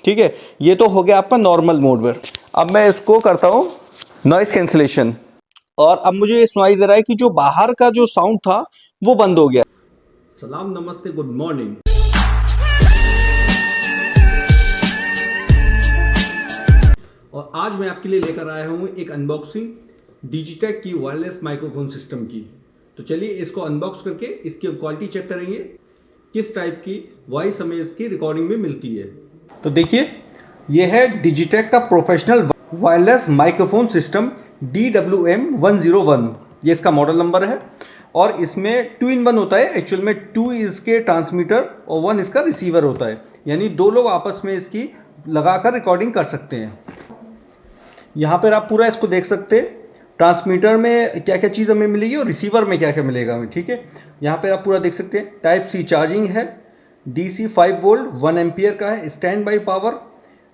ठीक है, ये तो हो गया आपका नॉर्मल मोड में। अब मैं इसको करता हूँ नॉइस कैंसिलेशन, और अब मुझे ये सुनाई दे रहा है कि जो बाहर का जो साउंड था वो बंद हो गया। सलाम, नमस्ते, गुड मॉर्निंग। और आज मैं आपके लिए लेकर आया हूँ एक अनबॉक्सिंग डिजिटेक की वायरलेस माइक्रोफोन सिस्टम की। तो चलिए इसको अनबॉक्स करके इसकी क्वालिटी चेक करेंगे, किस टाइप की वॉइस हमें इसकी रिकॉर्डिंग में मिलती है। तो देखिए, यह है डिजिटेक का professional wireless microphone system DWM-101। ये इसका मॉडल नंबर है और इसमें 2-in-1 होता है। एक्चुअल में 2 इसके ट्रांसमीटर और 1 इसका रिसीवर होता है, यानी दो लोग आपस में इसकी लगाकर रिकॉर्डिंग कर सकते हैं। यहाँ पर आप पूरा इसको देख सकते हैं, ट्रांसमीटर में क्या क्या चीज़ हमें मिलेगी और रिसीवर में क्या क्या मिलेगा हमें। ठीक है, यहाँ पर आप पूरा देख सकते हैं। टाइप सी चार्जिंग है, DC 5 वोल्ट 1 एम्पियर का है, स्टैंड बाई पावर,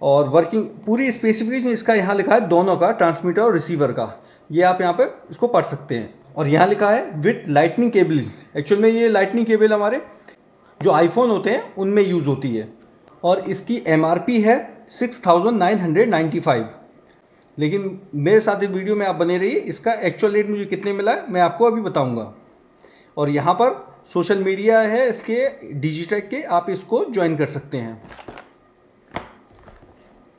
और वर्किंग पूरी स्पेसिफिकेशन इसका यहाँ लिखा है, दोनों का, ट्रांसमीटर और रिसीवर का। ये आप यहाँ पे इसको पढ़ सकते हैं। और यहाँ लिखा है विथ लाइटनिंग केबल। एक्चुअल में ये लाइटनिंग केबल हमारे जो आईफोन होते हैं उनमें यूज़ होती है। और इसकी MRP है 6995। लेकिन मेरे साथ इस वीडियो में आप बने रहिए, इसका एक्चुअल रेट मुझे कितने मिला है मैं आपको अभी बताऊँगा। और यहाँ पर सोशल मीडिया है इसके डिजिटेक के, आप इसको ज्वाइन कर सकते हैं।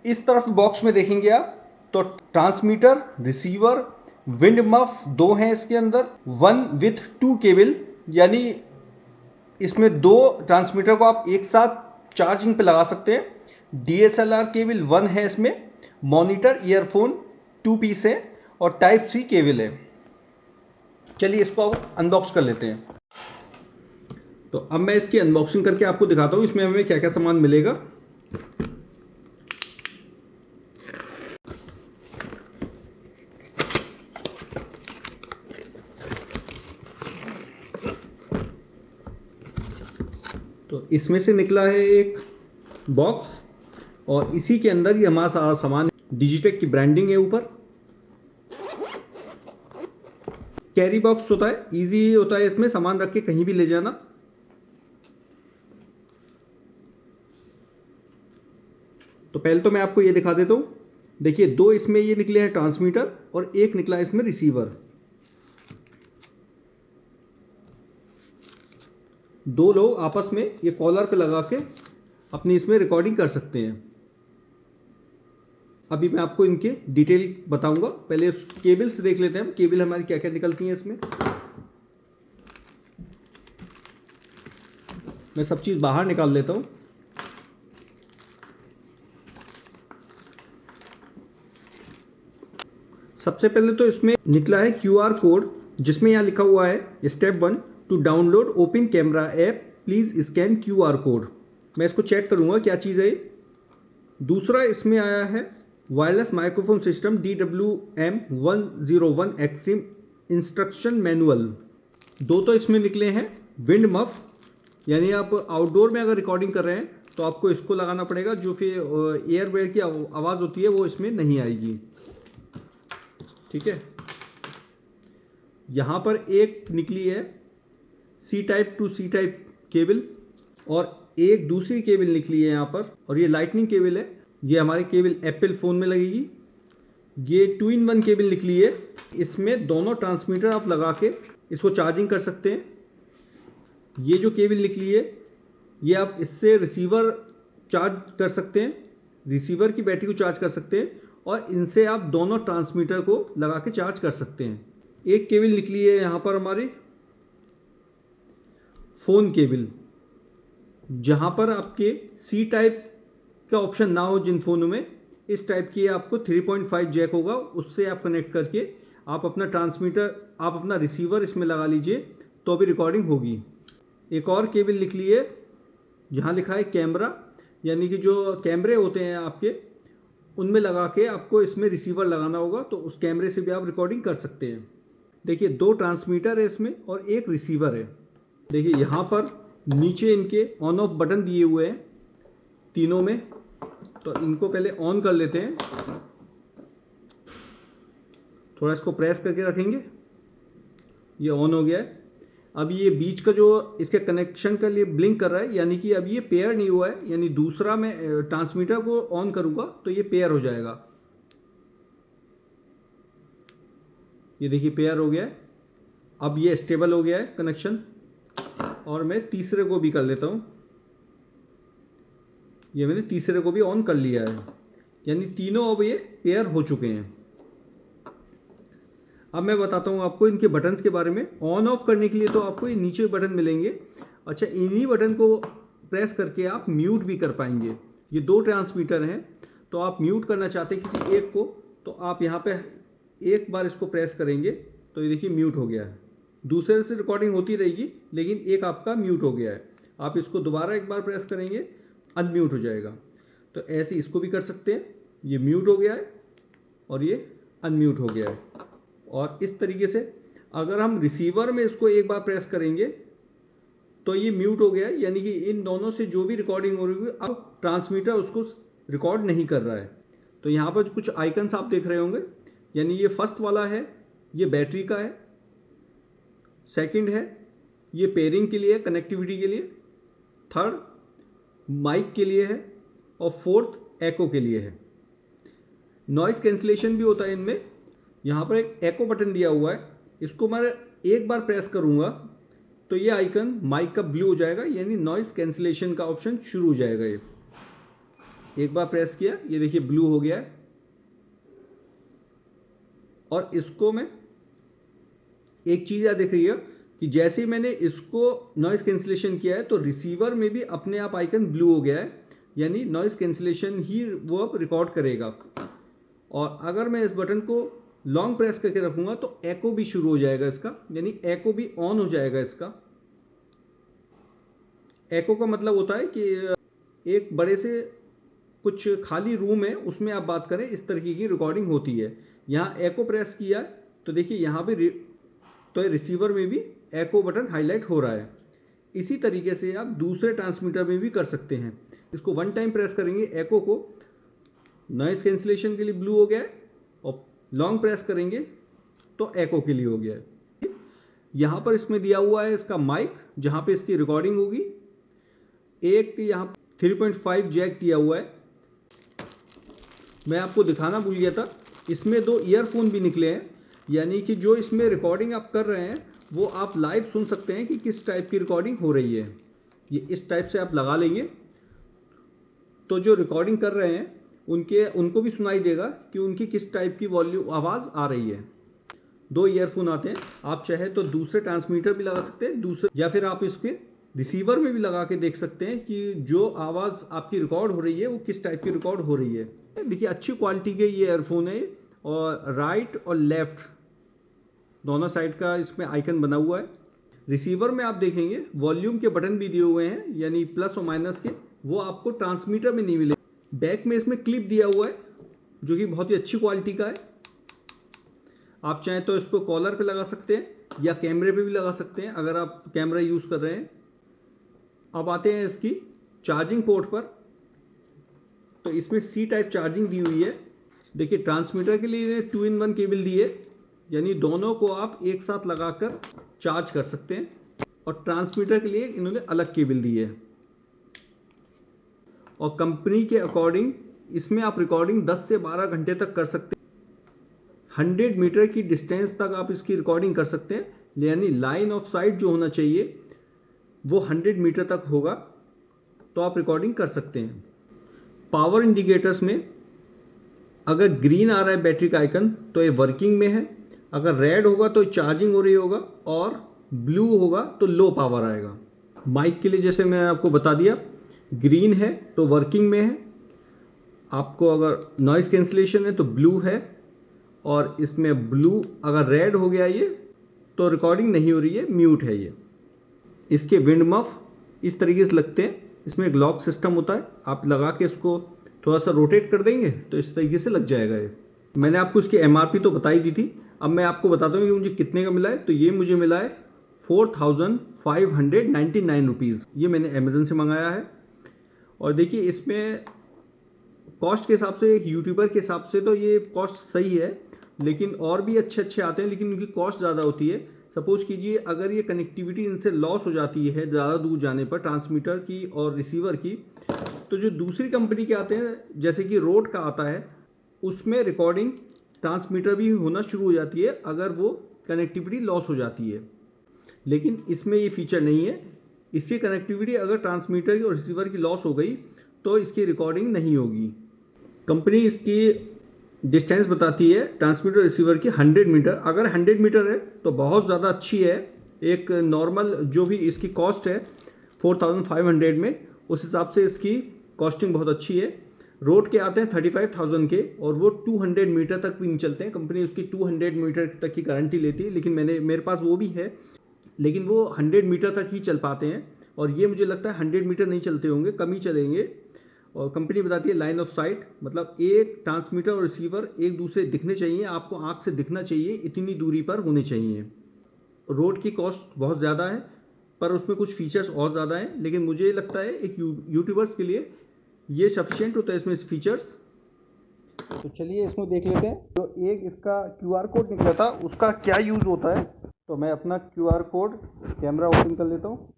इस तरफ बॉक्स में देखेंगे आप तो ट्रांसमीटर, रिसीवर, विंड मफ 2 हैं इसके अंदर, 1 विथ 2 केबल, यानी इसमें 2 ट्रांसमीटर को आप एक साथ चार्जिंग पे लगा सकते हैं। DSLR केबल 1 है इसमें, मॉनिटर, ईयरफोन 2 पीस है, और टाइप C केबल है। चलिए इसको अनबॉक्स कर लेते हैं। तो अब मैं इसकी अनबॉक्सिंग करके आपको दिखाता हूँ इसमें हमें क्या क्या सामान मिलेगा। तो इसमें से निकला है एक बॉक्स, और इसी के अंदर ये हमारा सारा सामान, डिजिटेक की ब्रांडिंग है ऊपर। कैरी बॉक्स होता है, इजी होता है इसमें सामान रख के कहीं भी ले जाना। तो पहले तो मैं आपको ये दिखा देता हूँ। देखिए, 2 इसमें ये निकले हैं ट्रांसमीटर और एक निकला है इसमें रिसीवर। 2 लोग आपस में ये कॉलर पे लगा के अपनी इसमें रिकॉर्डिंग कर सकते हैं। अभी मैं आपको इनके डिटेल बताऊंगा। पहले केबल्स देख लेते हैं हम, केबल हमारी क्या क्या निकलती हैं इसमें। मैं सब चीज़ बाहर निकाल लेता हूँ। सबसे पहले तो इसमें निकला है QR कोड, जिसमें यहाँ लिखा हुआ है step 1 to download open camera app please scan QR code. मैं इसको चेक करूँगा क्या चीज़ है। दूसरा इसमें आया है wireless microphone system DWM-101 extreme instruction manual. 2 तो इसमें निकले हैं। विंड मफ, यानी आप आउटडोर में अगर रिकॉर्डिंग कर रहे हैं तो आपको इसको लगाना पड़ेगा, जो फिर एयरवेयर की आवाज़ होती है वो इसमें नहीं आएगी। ठीक है, यहाँ पर एक निकली है C type two C type cable, और एक दूसरी केबल निकली है यहाँ पर, और ये लाइटनिंग केबल है। ये हमारी केबल एप्पल फ़ोन में लगेगी। ये 2-in-1 केबल निकली है, इसमें दोनों ट्रांसमीटर आप लगा के इसको चार्जिंग कर सकते हैं। ये जो केबल निकली है ये आप इससे रिसीवर चार्ज कर सकते हैं, रिसीवर की बैटरी को चार्ज कर सकते हैं, और इनसे आप दोनों ट्रांसमीटर को लगा के चार्ज कर सकते हैं। एक केबल निकली है यहाँ पर हमारी फ़ोन केबल, जहाँ पर आपके C टाइप का ऑप्शन ना हो जिन फ़ोनों में, इस टाइप की आपको 3.5 जैक होगा, उससे आप कनेक्ट करके आप अपना ट्रांसमीटर, आप अपना रिसीवर इसमें लगा लीजिए तो भी रिकॉर्डिंग होगी। एक और केबल निकली है, जहाँ लिखा है कैमरा, यानी कि जो कैमरे होते हैं आपके, उनमें लगा के आपको इसमें रिसीवर लगाना होगा, तो उस कैमरे से भी आप रिकॉर्डिंग कर सकते हैं। देखिए, 2 ट्रांसमीटर है इसमें और एक रिसीवर है। देखिए, यहाँ पर नीचे इनके ऑन ऑफ बटन दिए हुए हैं तीनों में, तो इनको पहले ऑन कर लेते हैं। थोड़ा इसको प्रेस करके रखेंगे, ये ऑन हो गया है। अब ये बीच का जो इसके कनेक्शन के लिए ब्लिंक कर रहा है, यानी कि अब ये पेयर नहीं हुआ है, यानी दूसरा मैं ट्रांसमीटर को ऑन करूँगा तो ये पेयर हो जाएगा। ये देखिए पेयर हो गया है। अब ये स्टेबल हो गया है कनेक्शन। और मैं तीसरे को भी कर लेता हूँ। ये मैंने तीसरे को भी ऑन कर लिया है, यानी तीनों अब ये पेयर हो चुके हैं। अब मैं बताता हूँ आपको इनके बटन्स के बारे में। ऑन ऑफ करने के लिए तो आपको ये नीचे बटन मिलेंगे। अच्छा, इन्हीं बटन को प्रेस करके आप म्यूट भी कर पाएंगे। ये 2 ट्रांसमीटर हैं, तो आप म्यूट करना चाहते हैं किसी एक को, तो आप यहाँ पे एक बार इसको प्रेस करेंगे तो ये देखिए म्यूट हो गया है। दूसरे से रिकॉर्डिंग होती रहेगी, लेकिन एक आपका म्यूट हो गया है। आप इसको दोबारा एक बार प्रेस करेंगे, अनम्यूट हो जाएगा। तो ऐसे इसको भी कर सकते हैं। ये म्यूट हो गया है और ये अनम्यूट हो गया है। और इस तरीके से अगर हम रिसीवर में इसको एक बार प्रेस करेंगे तो ये म्यूट हो गया है, यानी कि इन दोनों से जो भी रिकॉर्डिंग हो रही है अब ट्रांसमीटर उसको रिकॉर्ड नहीं कर रहा है। तो यहाँ पर कुछ आइकन्स आप देख रहे होंगे, यानी ये फर्स्ट वाला है, ये बैटरी का है। सेकंड है, ये पेयरिंग के लिए, कनेक्टिविटी के लिए। थर्ड माइक के लिए है। और फोर्थ एको के लिए है। नॉइस कैंसिलेशन भी होता है इनमें। यहाँ पर एक एको बटन दिया हुआ है, इसको मैं एक बार प्रेस करूँगा तो ये आइकन माइक का ब्लू हो जाएगा, यानी नॉइस कैंसिलेशन का ऑप्शन शुरू हो जाएगा। ये एक बार प्रेस किया, ये देखिए ब्लू हो गया है। और इसको मैं एक चीज़ याद दिख रही है कि जैसे ही मैंने इसको नॉइस कैंसिलेशन किया है तो रिसीवर में भी अपने आप आइकन ब्लू हो गया है, यानी नॉइस कैंसिलेशन ही वो अब रिकॉर्ड करेगा। और अगर मैं इस बटन को लॉन्ग प्रेस करके रखूंगा तो एको भी शुरू हो जाएगा इसका, यानी एको भी ऑन हो जाएगा इसका। एको का मतलब होता है कि एक बड़े से कुछ खाली रूम है, उसमें आप बात करें, इस तरीके की रिकॉर्डिंग होती है। यहाँ एको प्रेस किया तो देखिए यहाँ पे तो रिसीवर में भी एको बटन हाईलाइट हो रहा है। इसी तरीके से आप दूसरे ट्रांसमीटर में भी कर सकते हैं। इसको 1 टाइम प्रेस करेंगे एको को, नॉइस कैंसिलेशन के लिए ब्लू हो गया है। और लॉन्ग प्रेस करेंगे तो एको के लिए हो गया है। यहाँ पर इसमें दिया हुआ है इसका माइक, जहाँ पे इसकी रिकॉर्डिंग होगी। एक यहाँ 3.5 जैक दिया हुआ है। मैं आपको दिखाना भूल गया था, इसमें 2 ईयरफोन भी निकले हैं, यानी कि जो इसमें रिकॉर्डिंग आप कर रहे हैं वो आप लाइव सुन सकते हैं कि किस टाइप की रिकॉर्डिंग हो रही है। ये इस टाइप से आप लगा लेंगे तो जो रिकॉर्डिंग कर रहे हैं उनको भी सुनाई देगा कि उनकी किस टाइप की वॉल्यूम आवाज़ आ रही है। 2 ईयरफोन आते हैं, आप चाहे तो दूसरे ट्रांसमीटर भी लगा सकते हैं, दूसरे, या फिर आप इसके रिसीवर में भी लगा के देख सकते हैं कि जो आवाज़ आपकी रिकॉर्ड हो रही है वो किस टाइप की रिकॉर्ड हो रही है। देखिए अच्छी क्वालिटी के ये ईयरफोन है। और राइट और लेफ्ट दोनों साइड का इसमें आइकन बना हुआ है। रिसीवर में आप देखेंगे वॉल्यूम के बटन भी दिए हुए हैं, यानी प्लस और माइनस के, वो आपको ट्रांसमीटर में नहीं मिले। बैक में इसमें क्लिप दिया हुआ है जो कि बहुत ही अच्छी क्वालिटी का है। आप चाहें तो इसको कॉलर पे लगा सकते हैं या कैमरे पे भी लगा सकते हैं अगर आप कैमरा यूज़ कर रहे हैं। अब आते हैं इसकी चार्जिंग पोर्ट पर। तो इसमें सी टाइप चार्जिंग दी हुई है। देखिए ट्रांसमीटर के लिए 2-in-1 केबल दी है, यानी दोनों को आप एक साथ लगाकर चार्ज कर सकते हैं। और ट्रांसमीटर के लिए इन्होंने अलग केबल दी है। और कंपनी के अकॉर्डिंग इसमें आप रिकॉर्डिंग 10 से 12 घंटे तक कर सकते हैं। 100 मीटर की डिस्टेंस तक आप इसकी रिकॉर्डिंग कर सकते हैं, यानी लाइन ऑफ साइट जो होना चाहिए वो 100 मीटर तक होगा, तो आप रिकॉर्डिंग कर सकते हैं। पावर इंडिकेटर्स में अगर ग्रीन आ रहा है बैटरी का आइकन तो ये वर्किंग में है, अगर रेड होगा तो चार्जिंग हो रही होगा, और ब्लू होगा तो लो पावर आएगा। माइक के लिए जैसे मैंने आपको बता दिया, ग्रीन है तो वर्किंग में है, आपको अगर नॉइस कैंसिलेशन है तो ब्लू है, और इसमें ब्लू अगर रेड हो गया ये तो रिकॉर्डिंग नहीं हो रही है, म्यूट है ये। इसके विंड मफ इस तरीके से लगते हैं। इसमें एक लॉक सिस्टम होता है, आप लगा के इसको थोड़ा सा रोटेट कर देंगे तो इस तरीके से लग जाएगा ये। मैंने आपको इसकी MRP तो बताई दी थी, अब मैं आपको बताता हूँ कि मुझे कितने का मिला है। तो ये मुझे मिला है 4599 रुपीज़। ये मैंने अमेज़न से मंगाया है। और देखिए इसमें कॉस्ट के हिसाब से, एक यूट्यूबर के हिसाब से तो ये कॉस्ट सही है, लेकिन और भी अच्छे अच्छे आते हैं लेकिन उनकी कॉस्ट ज़्यादा होती है। सपोज कीजिए अगर ये कनेक्टिविटी इनसे लॉस हो जाती है ज़्यादा दूर जाने पर, ट्रांसमीटर की और रिसीवर की, तो जो दूसरी कंपनी के आते हैं जैसे कि रोड का आता है, उसमें रिकॉर्डिंग ट्रांसमीटर भी होना शुरू हो जाती है अगर वो कनेक्टिविटी लॉस हो जाती है। लेकिन इसमें ये फीचर नहीं है। इसकी कनेक्टिविटी अगर ट्रांसमीटर की और रिसीवर की लॉस हो गई तो इसकी रिकॉर्डिंग नहीं होगी। कंपनी इसकी डिस्टेंस बताती है ट्रांसमीटर रिसीवर की 100 मीटर। अगर 100 मीटर है तो बहुत ज़्यादा अच्छी है। एक नॉर्मल जो भी इसकी कॉस्ट है 4500 में, उस हिसाब से इसकी कॉस्टिंग बहुत अच्छी है। रोड के आते हैं 35,000 के और वो 200 मीटर तक भी नहीं चलते हैं। कंपनी उसकी 200 मीटर तक की गारंटी लेती है, लेकिन मेरे पास वो भी है, लेकिन वो 100 मीटर तक ही चल पाते हैं। और ये मुझे लगता है 100 मीटर नहीं चलते होंगे, कम ही चलेंगे। और कंपनी बताती है लाइन ऑफ साइट, मतलब एक ट्रांसमीटर और रिसीवर एक दूसरे दिखने चाहिए, आपको आंख से दिखना चाहिए, इतनी दूरी पर होने चाहिए। रोड की कॉस्ट बहुत ज़्यादा है पर उसमें कुछ फीचर्स और ज़्यादा हैं, लेकिन मुझे लगता है एक यूट्यूबर्स के लिए ये सफिशिएंट होता है इसमें फीचर्स। तो चलिए इसमें देख लेते हैं जो एक इसका QR कोड निकला था उसका क्या यूज़ होता है। तो मैं अपना QR कोड कैमरा ओपन कर लेता हूँ।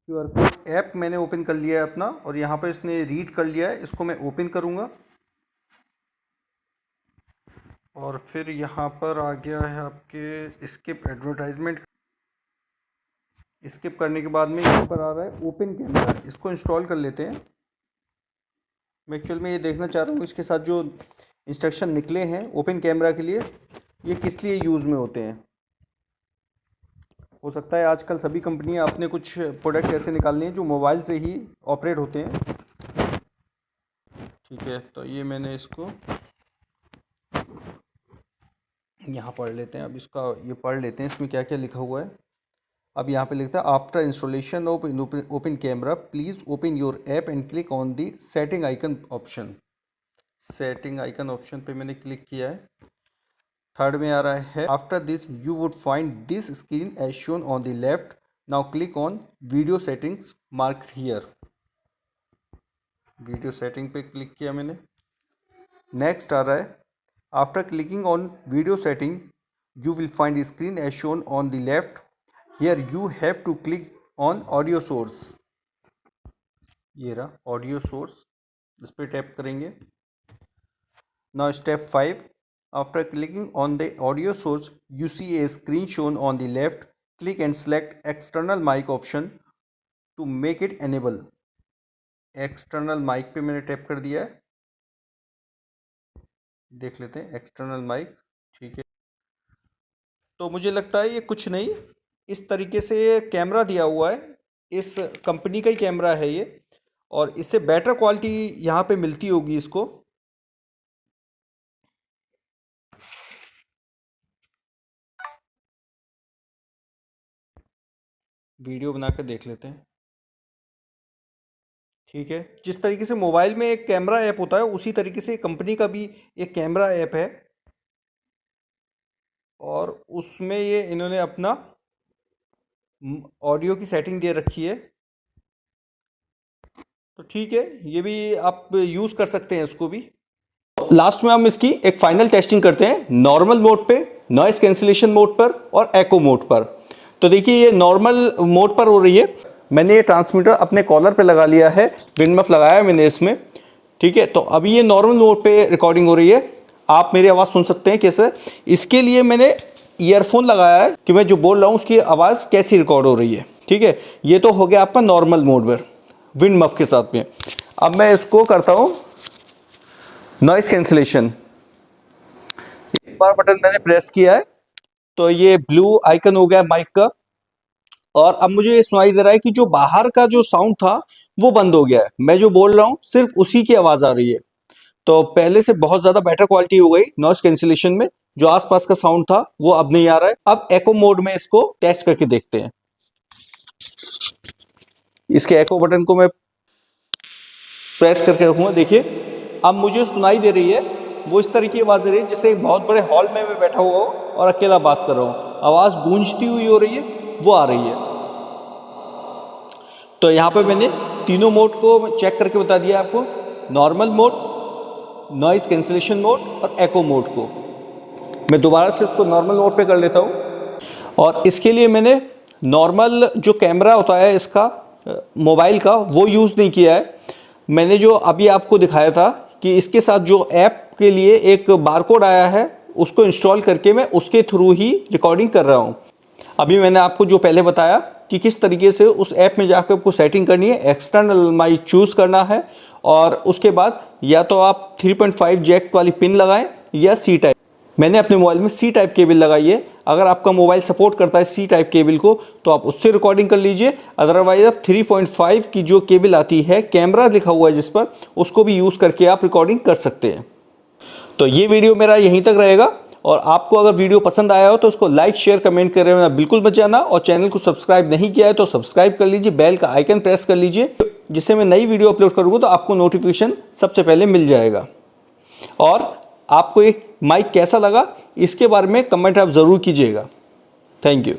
QR कोड ऐप मैंने ओपन कर लिया है अपना, और यहाँ पर इसने रीड कर लिया है। इसको मैं ओपन करूँगा और फिर यहाँ पर आ गया है आपके स्किप एडवर्टाइजमेंट। स्किप करने के बाद में यहाँ पर आ रहा है ओपन कैमरा। इसको इंस्टॉल कर लेते हैं। मैं एक्चुअल में ये देखना चाह रहा हूँ इसके साथ जो इंस्ट्रक्शन निकले हैं ओपन कैमरा के लिए, ये किस लिए यूज़ में होते हैं। हो सकता है आजकल सभी कंपनियां अपने कुछ प्रोडक्ट ऐसे निकाल हैं जो मोबाइल से ही ऑपरेट होते हैं। ठीक है, तो ये मैंने इसको यहाँ पढ़ लेते हैं। अब इसका ये पढ़ लेते हैं इसमें क्या क्या लिखा हुआ है। अब यहाँ पे लिखता है after installation of open camera please open your app and click on the setting icon option. Setting icon option पे मैंने क्लिक किया है। थर्ड में आ रहा है after this you would find this screen as shown on the left, now click on video settings marked here. Video setting पे click किया मैंने। नेक्स्ट आ रहा है after clicking on video setting you will find screen as shown on the left, here you have to click on audio source. ये रहा audio source, इस पर टैप करेंगे। Now step 5, after clicking on the audio source you see a screen shown on the left, click and select external mic option to make it enable। External mic पे मैंने tap कर दिया है। देख लेते हैं एक्सटर्नल माइक। ठीक है, तो मुझे लगता है ये कुछ नहीं, इस तरीके से ये कैमरा दिया हुआ है, इस कंपनी का ही कैमरा है ये, और इससे बेटर क्वालिटी यहाँ पे मिलती होगी इसको। वीडियो बना के देख लेते हैं। ठीक है, जिस तरीके से मोबाइल में एक कैमरा ऐप होता है उसी तरीके से कंपनी का भी एक कैमरा ऐप है, और उसमें ये इन्होंने अपना ऑडियो की सेटिंग दे रखी है। तो ठीक है, ये भी आप यूज़ कर सकते हैं इसको भी। लास्ट में हम इसकी एक फाइनल टेस्टिंग करते हैं नॉर्मल मोड पे, नॉइस कैंसिलेशन मोड पर और एको मोड पर। तो देखिए ये नॉर्मल मोड पर हो रही है। मैंने ये ट्रांसमीटर अपने कॉलर पे लगा लिया है, विंड मफ लगाया है मैंने इसमें। ठीक है, तो अभी ये नॉर्मल मोड पे रिकॉर्डिंग हो रही है। आप मेरी आवाज़ सुन सकते हैं कैसे। इसके लिए मैंने ईयरफोन लगाया है कि मैं जो बोल रहा हूँ उसकी आवाज़ कैसी रिकॉर्ड हो रही है। ठीक है, ये तो हो गया आपका नॉर्मल मोड पर विंड मफ के साथ में। अब मैं इसको करता हूँ नॉइस कैंसिलेशन। एक बार बटन मैंने प्रेस किया है तो ये ब्लू आइकन हो गया माइक का, और अब मुझे ये सुनाई दे रहा है कि जो बाहर का जो साउंड था वो बंद हो गया है। मैं जो बोल रहा हूँ सिर्फ उसी की आवाज आ रही है। तो पहले से बहुत ज्यादा बेटर क्वालिटी हो गई नॉइस कैंसिलेशन में। जो आसपास का साउंड था वो अब नहीं आ रहा है। अब एको मोड में इसको टेस्ट करके देखते हैं। इसके एको बटन को मैं प्रेस करके रखूंगा। देखिए अब मुझे सुनाई दे रही है वो इस तरह की आवाज दे रही है जैसे एक बहुत बड़े हॉल में मैं बैठा हुआ हूँ और अकेला बात कर रहा हूँ। आवाज गूंजती हुई हो रही है, वो आ रही है। तो यहाँ पे मैंने तीनों मोड को चेक करके बता दिया आपको, normal mode, noise cancellation mode और एको मोड को। मैं दोबारा से इसको नॉर्मल मोड पे कर लेता हूँ। और इसके लिए मैंने नॉर्मल जो कैमरा होता है इसका मोबाइल का वो यूज़ नहीं किया है। मैंने जो अभी आपको दिखाया था कि इसके साथ जो ऐप के लिए एक बारकोड आया है उसको इंस्टॉल करके मैं उसके थ्रू ही रिकॉर्डिंग कर रहा हूँ। अभी मैंने आपको जो पहले बताया कि किस तरीके से उस ऐप में जाकर आपको सेटिंग करनी है, एक्सटर्नल माइक चूज़ करना है और उसके बाद या तो आप 3.5 जैक वाली पिन लगाएं या सी टाइप। मैंने अपने मोबाइल में सी टाइप केबल लगाई है। अगर आपका मोबाइल सपोर्ट करता है सी टाइप केबल को तो आप उससे रिकॉर्डिंग कर लीजिए, अदरवाइज आप 3.5 की जो केबल आती है, कैमरा लिखा हुआ है जिस पर, उसको भी यूज़ करके आप रिकॉर्डिंग कर सकते हैं। तो ये वीडियो मेरा यहीं तक रहेगा और आपको अगर वीडियो पसंद आया हो तो उसको लाइक शेयर कमेंट कर रहे बिल्कुल मत जाना और चैनल को सब्सक्राइब नहीं किया है तो सब्सक्राइब कर लीजिए, बेल का आइकन प्रेस कर लीजिए, जिससे मैं नई वीडियो अपलोड करूँगा तो आपको नोटिफिकेशन सबसे पहले मिल जाएगा। और आपको एक माइक कैसा लगा इसके बारे में कमेंट आप ज़रूर कीजिएगा। Thank you.